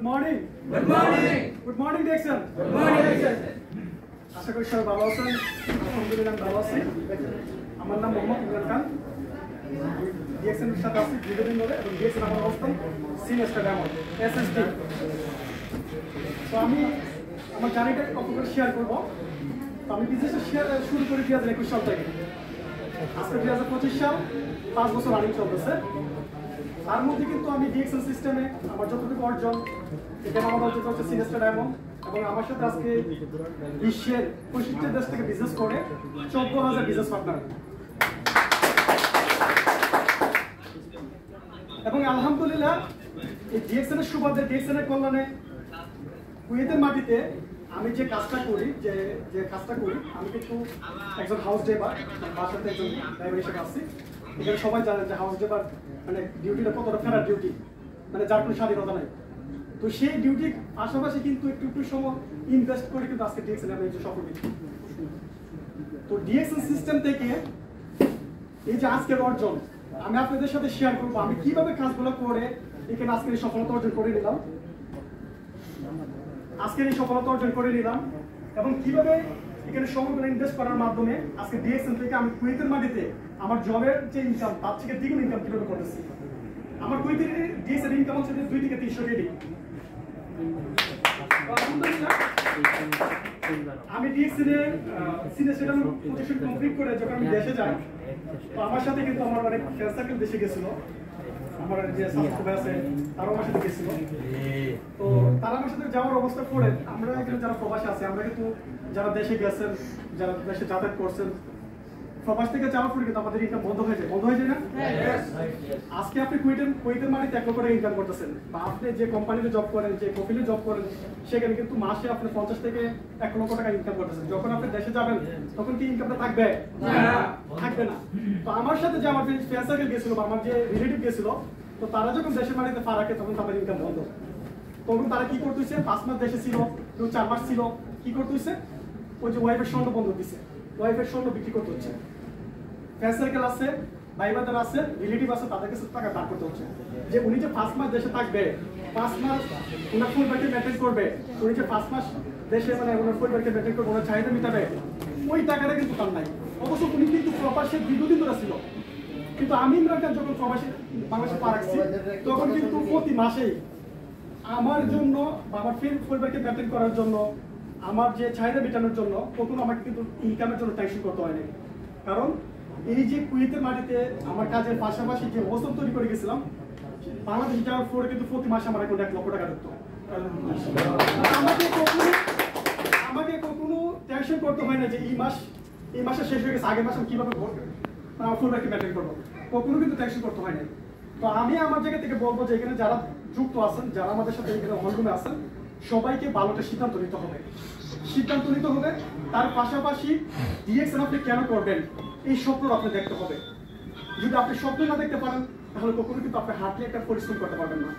Morning. Good morning. Good morning DXN. Good morning DXN. আশা করি সবাই ভালো আছেন। আলহামদুলিল্লাহ ভালো আছি। আমার নাম মোহাম্মদ ইমরান খান। ডিএক্সএন এর সাথে আছি দীর্ঘদিন ধরে এবং ডিএক্সএন আমার অবস্থান সিনিয়র ডায়মন্ড এসএসডি। তো আমি আমার জার্নিটা আপনাদের শেয়ার করব। তো আমি বিজনেস শুরু করি 2021 সাল থেকে। আজকে 2025 সাল, 5 বছর রানিং চলতেছে। তার মধ্যে কিন্তু আমি ডিএক্সএন সিস্টেমে আমার যতটুকু অর্জন, এখানে আমার অর্জন হচ্ছে সিনিয়র ডায়মন্ড, এবং আমার সাথে আজকে বিশ্বের 65 দেশ থেকে বিজনেস করে 14,000 বিজনেস পার্টনার। এবং আলহামদুলিল্লাহ এই ডিএক্সএন এর সুবাদে, ডিএক্সএন এর কল্যাণে কুয়েতের মাটিতে আমি যে কাজটা করি, যে কাজটা করি, আমি কিন্তু একজন হাউস ড্রাইভার, বাসাতে একজন ড্রাইভার হিসেবে আসছি। এখানে সবাই জানেন যে হাউস ড্রাইভার মানে ডিউটিটা কতটা ফেরার ডিউটি, মানে যার কোনো স্বাধীনতা নাই। তো সেই ডিউটির পাশাপাশি কিন্তু একটু সময় ইনভেস্ট করে কিন্তু আজকে ডিএক্সএন আমি যে সফল হয়েছি। তো ডিএক্সএন সিস্টেম থেকে এই যে আজকের অর্জন আমি আপনাদের সাথে শেয়ার করবো, আমি কিভাবে কাজগুলো করে এখানে আজকের এই সফলতা অর্জন করে নিলাম, এবং কিভাবে এখানে সময়গুলো ইনভেস্ট করার মাধ্যমে আজকে ডিএক্সএন থেকে আমি কুয়েতের মাটিতে আমার জবের যে ইনকাম, তার থেকে দ্বিগুণ ইনকাম কিভাবে করতেছি। আমার কুয়েতের ডিএক্সএন ইনকাম হচ্ছে 2 থেকে 300 ডেইলি। আমি ডিএক্সএন এর সিনিয়র সেটেলমেন্ট পজিশন কমপ্লিট করে যখন আমি দেশে যাই, তো আমার সাথে কিন্তু আমার অনেক ফ্রেন্ড সার্কেল দেশে গেছিল। আমার যে সাথে আছে তারাও আমার সাথে গেছিল। তো তারা আমার সাথে যাওয়ার অবস্থা পড়ে আমরা এখানে যারা প্রবাসী আছে, আমরা কিন্তু যারা দেশে গেছেন, যারা দেশে যাতায়াত করছেন, প্রবাস থেকে যাওয়ার পরে কিন্তু আমাদের ইনকাম বন্ধ হয়ে যায় না? আজকে আপনি কুয়েতের মাটিতে 1 লক্ষ টাকা ইনকাম করতেছেন, বা আপনি যে কোম্পানিতে জব করেন, যে কফিলে জব করেন, সেখানে কিন্তু মাসে আপনি 50 থেকে 1 লক্ষ টাকা ইনকাম করতেছেন। যখন আপনি দেশে যাবেন তখন কি ইনকামটা থাকবে? থাকবে না। তো আমার সাথে যে আমার ফ্রেন্ড সার্কেল গেছিল বা আমার যে রিলেটিভ গেছিল, তো তারা যখন দেশের মাটিতে পা রাখে তখন তাদের ইনকাম বন্ধ। তখন তারা কি করতেছে, 5 মাস দেশে ছিল, কেউ 4 মাস ছিল, কি করতেছে, ওই যে ওয়াইফের স্বর্ণ বন্ধ দিচ্ছে, ওয়াইফের স্বর্ণ বিক্রি করতে হচ্ছে। ফ্রেন্ড সার্কেল আছে, ভাই বাজার আছে, রিলেটিভ আছে, তাদের কাছে টাকা ধার করতে হচ্ছে। যে উনি যে 5 মাস দেশে থাকবে, 5 মাস ওনার পরিবারকে মেনটেন করবে, উনি যে 5 মাস দেশে মানে ওনার পরিবারকে মেনটেন করবে, ওনার চাহিদা মেটাবে, ওই টাকাটা কিন্তু তার নাই। অবশ্য উনি কিন্তু প্রবাসে দীর্ঘদিন ধরে ছিল। কিন্তু আমি ইমরান খান যখন প্রবাসী বাংলাদেশে পা রাখছি, তখন কিন্তু প্রতি মাসেই আমার জন্য বা আমার পরিবারকে মেনটেন করার জন্য, আমার যে চাহিদা মেটানোর জন্য কখনো আমাকে কিন্তু ইনকামের জন্য টেনশন করতে হয়নি। কারণ এই যে কুয়েতের মাটিতে আমার কাজের পাশাপাশি যে অবস্থান তৈরি করে গেছিলাম, বাংলাদেশ যাওয়ার পরে কিন্তু প্রতি মাসে আমার এখন 1 লক্ষ টাকা ঢুকতো। আমাকে কখনো টেনশন করতে হয় না যে এই মাসে শেষ হয়ে গেছে, আগের মাসে আমি কিভাবে আমার পরিবারকে মেনটেন করবো, কখনো কিন্তু টেনশন করতে হয় না। তো আমি আমার জায়গা থেকে বলবো যে এখানে যারা যুক্ত আছেন, যারা আমাদের সাথে এখানে হলরুমে আছেন, সবাইকে ভালোটা সিদ্ধান্ত নিতে হবে। তার পাশাপাশি ডিএক্সএন আপনি কেন করবেন, এই স্বপ্ন আপনি দেখতে হবে। যদি আপনি স্বপ্ন না দেখতে পারেন, তাহলে কখনো কিন্তু আপনি হাঁটলে একটা পরিশ্রম করতে পারবেন না।